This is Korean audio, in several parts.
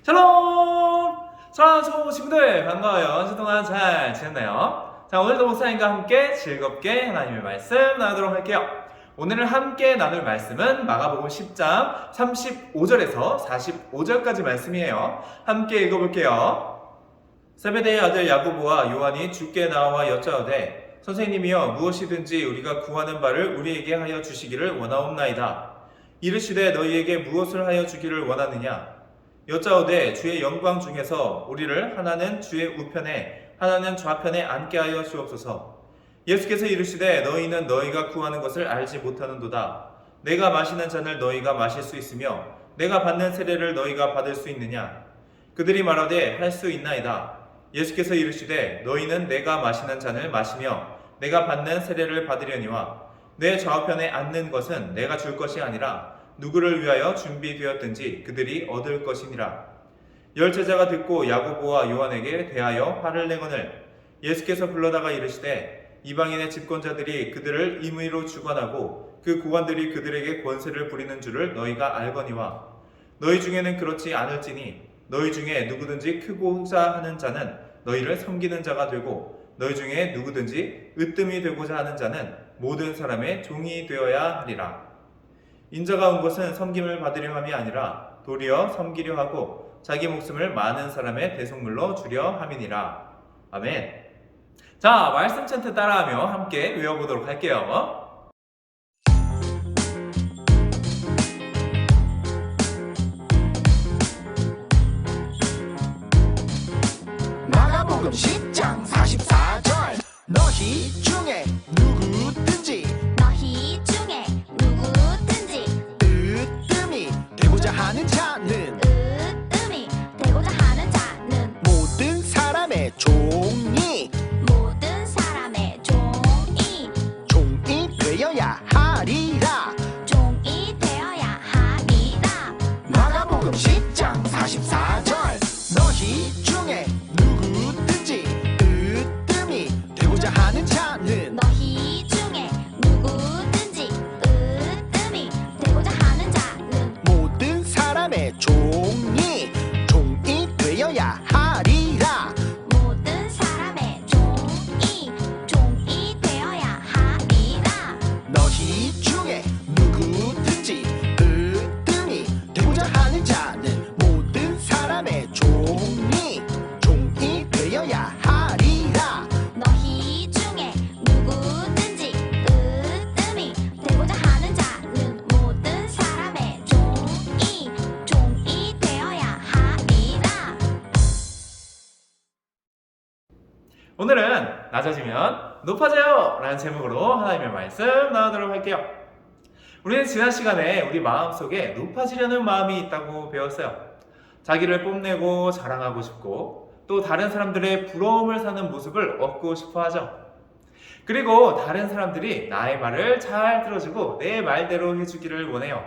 샬롬! 사랑하는 친구들 반가워요. 한 주 동안 잘 지냈나요? 자, 오늘도 목사님과 함께 즐겁게 하나님의 말씀 나누도록 할게요. 오늘 함께 나눌 말씀은 마가복음 10장 35절에서 45절까지 말씀이에요. 함께 읽어볼게요. 세베대의 아들 야고보와 요한이 주께 나와 여짜오되 선생님이여 무엇이든지 우리가 구하는 바를 우리에게 하여 주시기를 원하옵나이다. 이르시되 너희에게 무엇을 하여 주기를 원하느냐? 여짜오되 주의 영광 중에서 우리를 하나는 주의 우편에 하나는 좌편에 앉게 하여 주옵소서. 예수께서 이르시되 너희는 너희가 구하는 것을 알지 못하는도다. 내가 마시는 잔을 너희가 마실 수 있으며 내가 받는 세례를 너희가 받을 수 있느냐? 그들이 말하되 할 수 있나이다. 예수께서 이르시되 너희는 내가 마시는 잔을 마시며 내가 받는 세례를 받으려니와 내 좌우편에 앉는 것은 내가 줄 것이 아니라 누구를 위하여 준비되었든지 그들이 얻을 것이니라. 열 제자가 듣고 야고보와 요한에게 대하여 화를 내거늘 예수께서 불러다가 이르시되 이방인의 집권자들이 그들을 임의로 주관하고 그 고관들이 그들에게 권세를 부리는 줄을 너희가 알거니와 너희 중에는 그렇지 않을지니 너희 중에 누구든지 크고자 하는 자는 너희를 섬기는 자가 되고 너희 중에 누구든지 으뜸이 되고자 하는 자는 모든 사람의 종이 되어야 하리라. 인자가 온 것은 섬김을 받으려 함이 아니라 도리어 섬기려 하고 자기 목숨을 많은 사람의 대속물로 주려 함이니라. 아멘. 자, 말씀 찬트 따라하며 함께 외워보도록 할게요. 마가복음 10장 44절 너희 중에 누구든지 으뜸이 되고자 하는 자는 모든 사람의 종이 되어야 하리라. 마가복음 10장 44절 너희 중에 누구든지 으뜸이 되고자 하는 자는 모든 사람의 종이 되어야 하리라. 너희 중에 누구든지 으뜸이 되고자 하는 자는 모든 사람의 종이 되어야 하리라. 너희 중에 누구든지 으뜸이 되고자 하는 자는 모든 사람의 종이 되어야 하리라. 오늘은 낮아지면 높아져요 라는 제목으로 하나님의 말씀 나누도록 할게요. 우리는 지난 시간에 우리 마음속에 높아지려는 마음이 있다고 배웠어요. 자기를 뽐내고 자랑하고 싶고 또 다른 사람들의 부러움을 사는 모습을 얻고 싶어 하죠. 그리고 다른 사람들이 나의 말을 잘 들어주고 내 말대로 해주기를 원해요.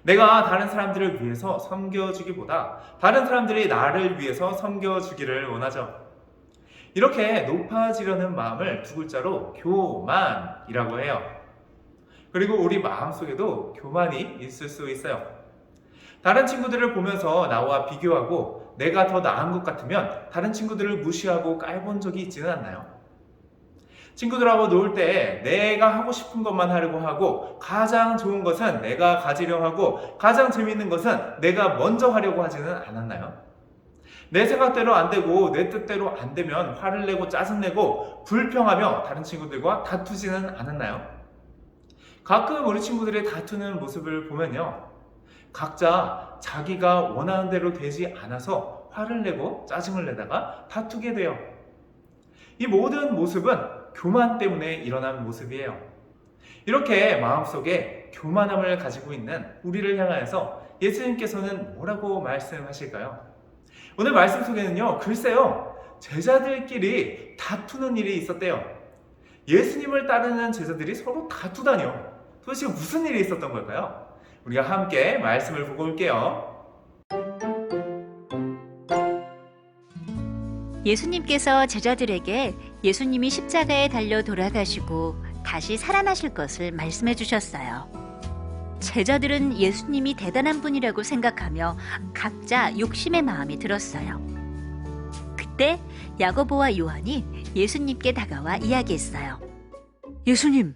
내가 다른 사람들을 위해서 섬겨주기보다 다른 사람들이 나를 위해서 섬겨주기를 원하죠. 이렇게 높아지려는 마음을 두 글자로 교만이라고 해요. 그리고 우리 마음속에도 교만이 있을 수 있어요. 다른 친구들을 보면서 나와 비교하고 내가 더 나은 것 같으면 다른 친구들을 무시하고 깔본 적이 있지는 않나요? 친구들하고 놀 때 내가 하고 싶은 것만 하려고 하고 가장 좋은 것은 내가 가지려 하고 가장 재밌는 것은 내가 먼저 하려고 하지는 않았나요? 내 생각대로 안 되고 내 뜻대로 안 되면 화를 내고 짜증내고 불평하며 다른 친구들과 다투지는 않았나요? 가끔 우리 친구들이 다투는 모습을 보면요, 각자 자기가 원하는 대로 되지 않아서 화를 내고 짜증을 내다가 다투게 돼요. 이 모든 모습은 교만 때문에 일어난 모습이에요. 이렇게 마음속에 교만함을 가지고 있는 우리를 향하여서 예수님께서는 뭐라고 말씀하실까요? 오늘 말씀 속에는요, 글쎄요, 제자들끼리 다투는 일이 있었대요. 예수님을 따르는 제자들이 서로 다투다니요. 도대체 무슨 일이 있었던 걸까요? 우리가 함께 말씀을 보고 올게요. 예수님께서 제자들에게 예수님이 십자가에 달려 돌아가시고 다시 살아나실 것을 말씀해 주셨어요. 제자들은 예수님이 대단한 분이라고 생각하며 각자 욕심의 마음이 들었어요. 그때 야고보와 요한이 예수님께 다가와 이야기했어요. 예수님,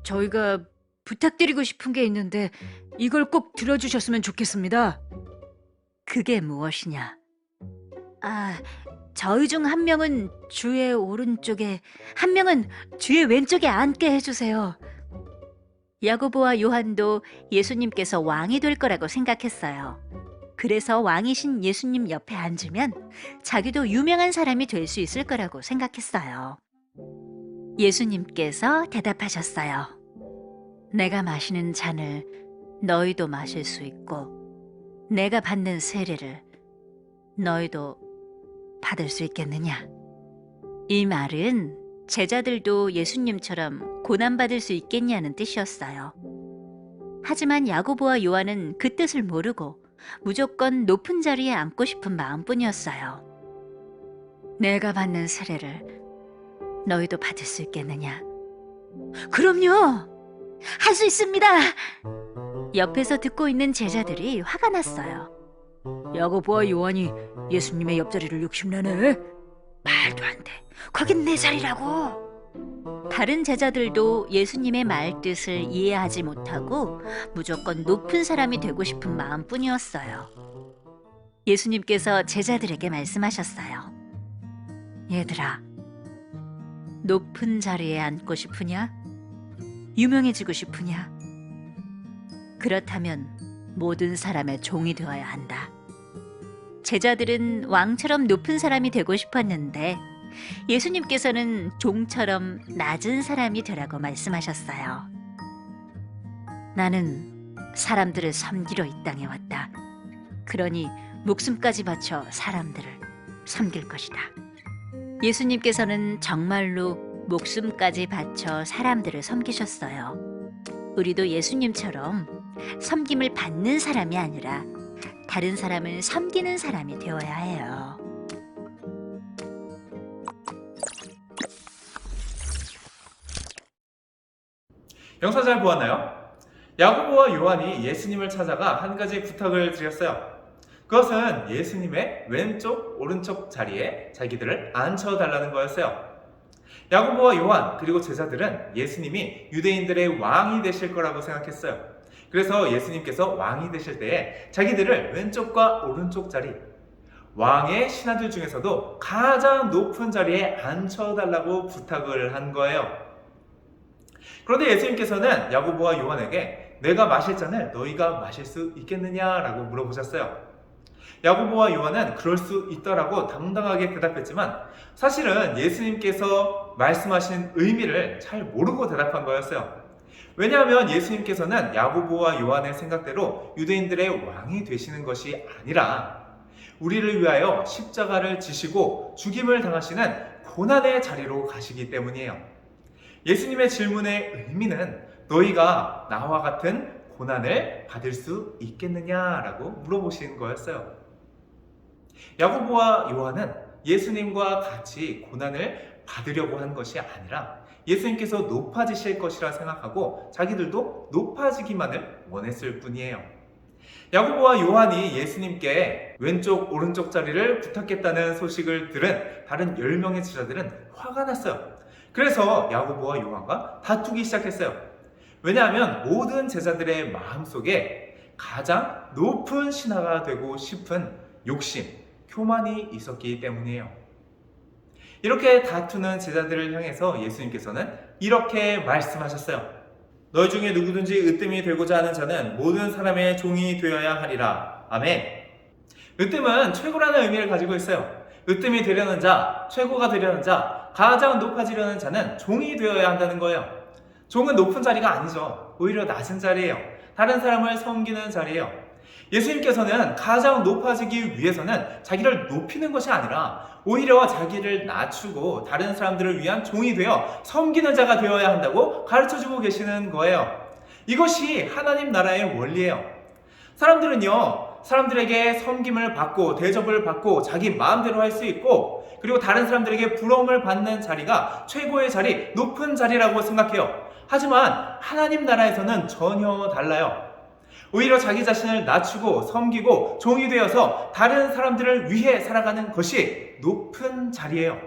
저희가 부탁드리고 싶은 게 있는데 이걸 꼭 들어주셨으면 좋겠습니다. 그게 무엇이냐? 저희 중 한 명은 주의 오른쪽에, 한 명은 주의 왼쪽에 앉게 해주세요. 야고보와 요한도 예수님께서 왕이 될 거라고 생각했어요. 그래서 왕이신 예수님 옆에 앉으면 자기도 유명한 사람이 될 수 있을 거라고 생각했어요. 예수님께서 대답하셨어요. 내가 마시는 잔을 너희도 마실 수 있고 내가 받는 세례를 너희도 받을 수 있겠느냐? 이 말은 제자들도 예수님처럼 고난받을 수 있겠냐는 뜻이었어요. 하지만 야고보와 요한은 그 뜻을 모르고 무조건 높은 자리에 앉고 싶은 마음뿐이었어요. 내가 받는 세례를 너희도 받을 수 있겠느냐? 그럼요. 할 수 있습니다! 옆에서 듣고 있는 제자들이 화가 났어요. 야고보와 요한이 예수님의 옆자리를 욕심내네. 말도 안 돼. 거긴 내 자리라고. 다른 제자들도 예수님의 말뜻을 이해하지 못하고 무조건 높은 사람이 되고 싶은 마음뿐이었어요. 예수님께서 제자들에게 말씀하셨어요. 얘들아, 높은 자리에 앉고 싶으냐? 유명해지고 싶으냐? 그렇다면 모든 사람의 종이 되어야 한다. 제자들은 왕처럼 높은 사람이 되고 싶었는데 예수님께서는 종처럼 낮은 사람이 되라고 말씀하셨어요. 나는 사람들을 섬기러 이 땅에 왔다. 그러니 목숨까지 바쳐 사람들을 섬길 것이다. 예수님께서는 정말로 목숨까지 바쳐 사람들을 섬기셨어요. 우리도 예수님처럼 섬김을 받는 사람이 아니라 다른 사람을 섬기는 사람이 되어야 해요. 영상 잘 보았나요? 야고보와 요한이 예수님을 찾아가 한 가지 부탁을 드렸어요. 그것은 예수님의 왼쪽, 오른쪽 자리에 자기들을 앉혀달라는 거였어요. 야고보와 요한 그리고 제자들은 예수님이 유대인들의 왕이 되실 거라고 생각했어요. 그래서 예수님께서 왕이 되실 때에 자기들을 왼쪽과 오른쪽 자리, 왕의 신하들 중에서도 가장 높은 자리에 앉혀달라고 부탁을 한 거예요. 그런데 예수님께서는 야고보와 요한에게 내가 마실 잔을 너희가 마실 수 있겠느냐라고 물어보셨어요. 야고보와 요한은 그럴 수 있다라고 당당하게 대답했지만 사실은 예수님께서 말씀하신 의미를 잘 모르고 대답한 거였어요. 왜냐하면 예수님께서는 야고보와 요한의 생각대로 유대인들의 왕이 되시는 것이 아니라 우리를 위하여 십자가를 지시고 죽임을 당하시는 고난의 자리로 가시기 때문이에요. 예수님의 질문의 의미는 너희가 나와 같은 고난을 받을 수 있겠느냐라고 물어보신 거였어요. 야고보와 요한은 예수님과 같이 고난을 받으려고 한 것이 아니라 예수님께서 높아지실 것이라 생각하고 자기들도 높아지기만을 원했을 뿐이에요. 야고보와 요한이 예수님께 왼쪽 오른쪽 자리를 부탁했다는 소식을 들은 다른 10명의 제자들은 화가 났어요. 그래서 야고보와 요한과 다투기 시작했어요. 왜냐하면 모든 제자들의 마음속에 가장 높은 신하가 되고 싶은 욕심, 교만이 있었기 때문이에요. 이렇게 다투는 제자들을 향해서 예수님께서는 이렇게 말씀하셨어요. 너희 중에 누구든지 으뜸이 되고자 하는 자는 모든 사람의 종이 되어야 하리라. 아멘. 으뜸은 최고라는 의미를 가지고 있어요. 으뜸이 되려는 자, 최고가 되려는 자, 가장 높아지려는 자는 종이 되어야 한다는 거예요. 종은 높은 자리가 아니죠. 오히려 낮은 자리예요. 다른 사람을 섬기는 자리예요. 예수님께서는 가장 높아지기 위해서는 자기를 높이는 것이 아니라 오히려 자기를 낮추고 다른 사람들을 위한 종이 되어 섬기는 자가 되어야 한다고 가르쳐주고 계시는 거예요. 이것이 하나님 나라의 원리예요. 사람들은요, 사람들에게 섬김을 받고 대접을 받고 자기 마음대로 할 수 있고 그리고 다른 사람들에게 부러움을 받는 자리가 최고의 자리, 높은 자리라고 생각해요. 하지만 하나님 나라에서는 전혀 달라요. 오히려 자기 자신을 낮추고 섬기고 종이 되어서 다른 사람들을 위해 살아가는 것이 높은 자리예요.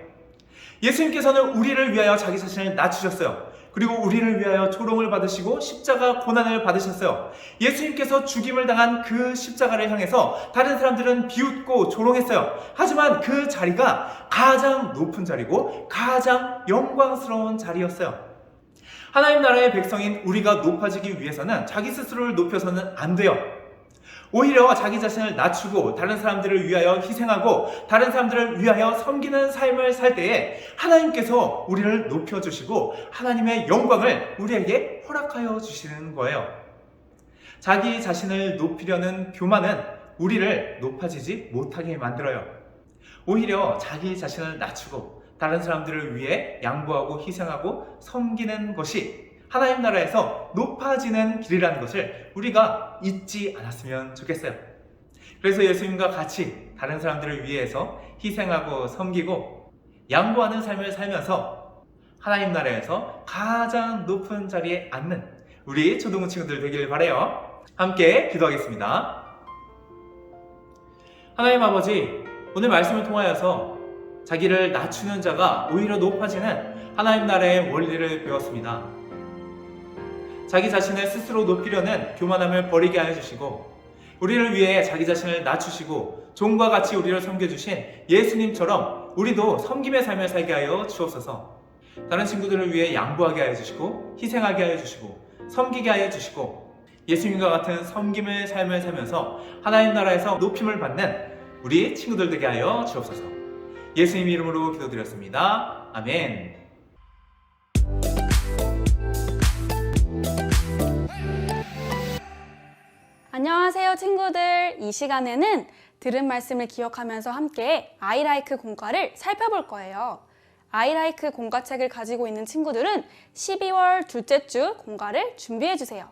예수님께서는 우리를 위하여 자기 자신을 낮추셨어요. 그리고 우리를 위하여 조롱을 받으시고 십자가 고난을 받으셨어요. 예수님께서 죽임을 당한 그 십자가를 향해서 다른 사람들은 비웃고 조롱했어요. 하지만 그 자리가 가장 높은 자리고 가장 영광스러운 자리였어요. 하나님 나라의 백성인 우리가 높아지기 위해서는 자기 스스로를 높여서는 안 돼요. 오히려 자기 자신을 낮추고 다른 사람들을 위하여 희생하고 다른 사람들을 위하여 섬기는 삶을 살 때에 하나님께서 우리를 높여주시고 하나님의 영광을 우리에게 허락하여 주시는 거예요. 자기 자신을 높이려는 교만은 우리를 높아지지 못하게 만들어요. 오히려 자기 자신을 낮추고 다른 사람들을 위해 양보하고 희생하고 섬기는 것이 하나님 나라에서 높아지는 길이라는 것을 우리가 잊지 않았으면 좋겠어요. 그래서 예수님과 같이 다른 사람들을 위해서 희생하고 섬기고 양보하는 삶을 살면서 하나님 나라에서 가장 높은 자리에 앉는 우리 초등부 친구들 되길 바라요. 함께 기도하겠습니다. 하나님 아버지, 오늘 말씀을 통하여서 자기를 낮추는 자가 오히려 높아지는 하나님 나라의 원리를 배웠습니다. 자기 자신을 스스로 높이려는 교만함을 버리게 하여 주시고 우리를 위해 자기 자신을 낮추시고 종과 같이 우리를 섬겨주신 예수님처럼 우리도 섬김의 삶을 살게 하여 주옵소서. 다른 친구들을 위해 양보하게 하여 주시고 희생하게 하여 주시고 섬기게 하여 주시고 예수님과 같은 섬김의 삶을 살면서 하나님 나라에서 높임을 받는 우리 친구들 되게 하여 주옵소서. 예수님 이름으로 기도드렸습니다. 아멘. 안녕하세요 친구들. 이 시간에는 들은 말씀을 기억하면서 함께 아이라이크 공과를 살펴볼 거예요. 아이라이크 공과책을 가지고 있는 친구들은 12월 둘째 주 공과를 준비해주세요.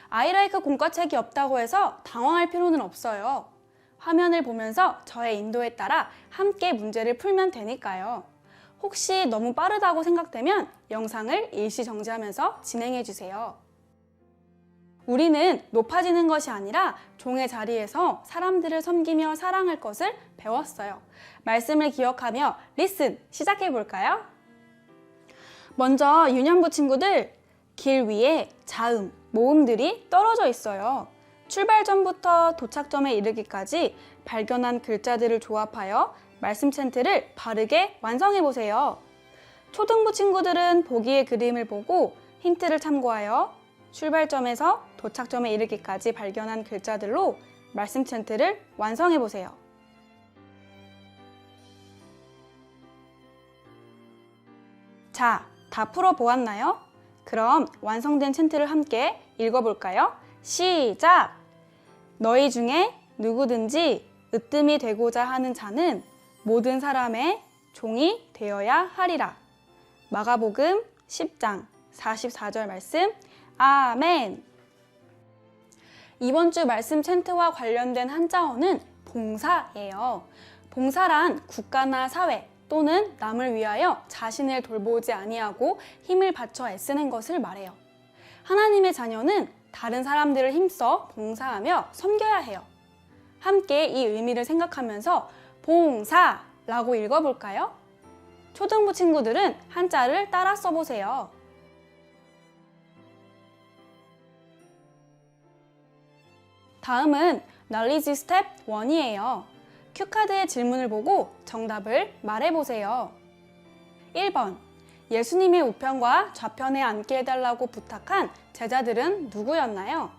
아이라이크 공과책이 없다고 해서 당황할 필요는 없어요. 화면을 보면서 저의 인도에 따라 함께 문제를 풀면 되니까요. 혹시 너무 빠르다고 생각되면 영상을 일시 정지하면서 진행해주세요. 우리는 높아지는 것이 아니라 종의 자리에서 사람들을 섬기며 사랑할 것을 배웠어요. 말씀을 기억하며 리슨 시작해볼까요? 먼저 유년부 친구들, 길 위에 자음, 모음들이 떨어져 있어요. 출발 전부터 도착점에 이르기까지 발견한 글자들을 조합하여 말씀 챈트를 바르게 완성해보세요. 초등부 친구들은 보기의 그림을 보고 힌트를 참고하여 출발점에서 도착점에 이르기까지 발견한 글자들로 말씀 챈트를 완성해보세요. 자, 다 풀어보았나요? 그럼 완성된 챈트를 함께 읽어볼까요? 시작! 너희 중에 누구든지 으뜸이 되고자 하는 자는 모든 사람의 종이 되어야 하리라. 마가복음 10장 44절 말씀. 아멘. 이번 주 말씀 챈트와 관련된 한자어는 봉사예요. 봉사란 국가나 사회 또는 남을 위하여 자신을 돌보지 아니하고 힘을 바쳐 애쓰는 것을 말해요. 하나님의 자녀는 다른 사람들을 힘써 봉사하며 섬겨야 해요. 함께 이 의미를 생각하면서 봉사라고 읽어볼까요? 초등부 친구들은 한자를 따라 써보세요. 다음은 Knowledge Step 1이에요. 큐카드의 질문을 보고 정답을 말해보세요. 1번, 예수님의 우편과 좌편에 앉게 해달라고 부탁한 제자들은 누구였나요?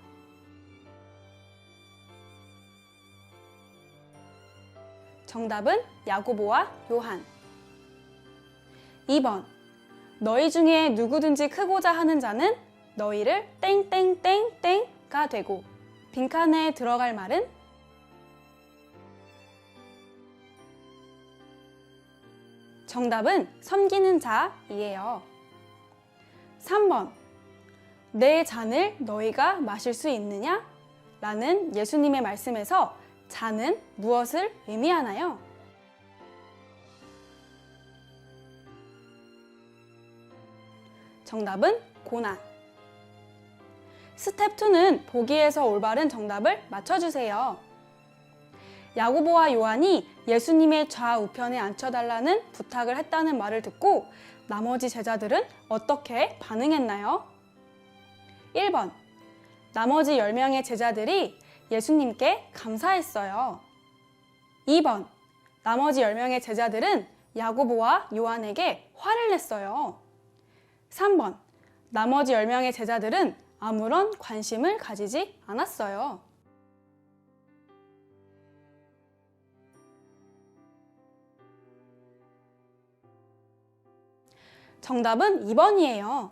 정답은 야고보와 요한. 2번, 너희 중에 누구든지 크고자 하는 자는 너희를 땡땡땡땡가 되고 빈칸에 들어갈 말은? 정답은 섬기는 자이에요. 3번, 내 잔을 너희가 마실 수 있느냐? 라는 예수님의 말씀에서 잔은 무엇을 의미하나요? 정답은 고난. 스텝 2는 보기에서 올바른 정답을 맞춰주세요. 야고보와 요한이 예수님의 좌우편에 앉혀달라는 부탁을 했다는 말을 듣고 나머지 제자들은 어떻게 반응했나요? 1번. 나머지 10명의 제자들이 예수님께 감사했어요. 2번. 나머지 10명의 제자들은 야고보와 요한에게 화를 냈어요. 3번. 나머지 10명의 제자들은 아무런 관심을 가지지 않았어요. 정답은 2번이에요.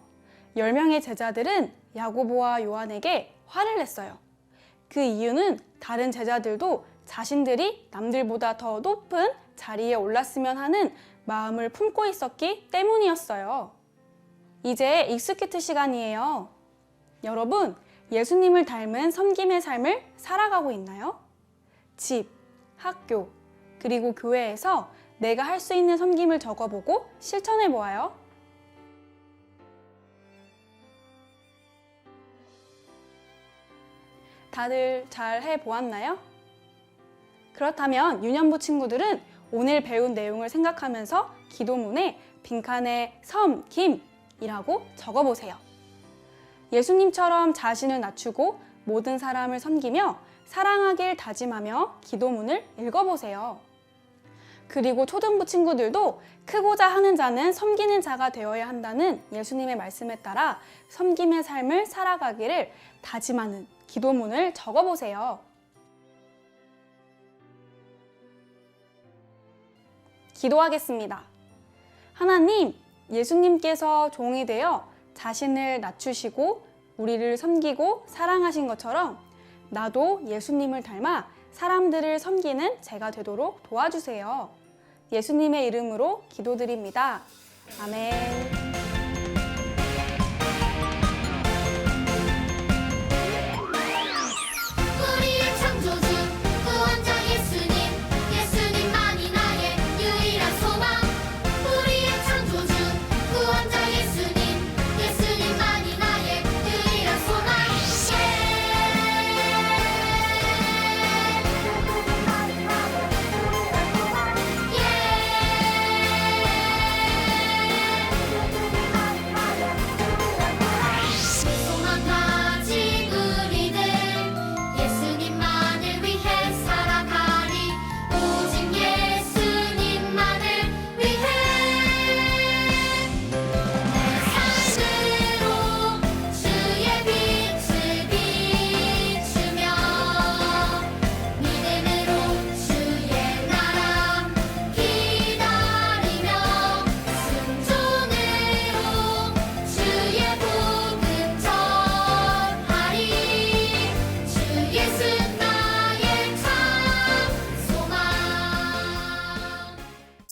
10명의 제자들은 야고보와 요한에게 화를 냈어요. 그 이유는 다른 제자들도 자신들이 남들보다 더 높은 자리에 올랐으면 하는 마음을 품고 있었기 때문이었어요. 이제 익스큐트 시간이에요. 여러분, 예수님을 닮은 섬김의 삶을 살아가고 있나요? 집, 학교, 그리고 교회에서 내가 할 수 있는 섬김을 적어보고 실천해 보아요. 다들 잘 해보았나요? 그렇다면 유년부 친구들은 오늘 배운 내용을 생각하면서 기도문에 빈칸에 섬김이라고 적어보세요. 예수님처럼 자신을 낮추고 모든 사람을 섬기며 사랑하길 다짐하며 기도문을 읽어보세요. 그리고 초등부 친구들도 크고자 하는 자는 섬기는 자가 되어야 한다는 예수님의 말씀에 따라 섬김의 삶을 살아가기를 다짐하는 기도문을 적어보세요. 기도하겠습니다. 하나님, 예수님께서 종이 되어 자신을 낮추시고 우리를 섬기고 사랑하신 것처럼 나도 예수님을 닮아 사람들을 섬기는 제가 되도록 도와주세요. 예수님의 이름으로 기도드립니다. 아멘.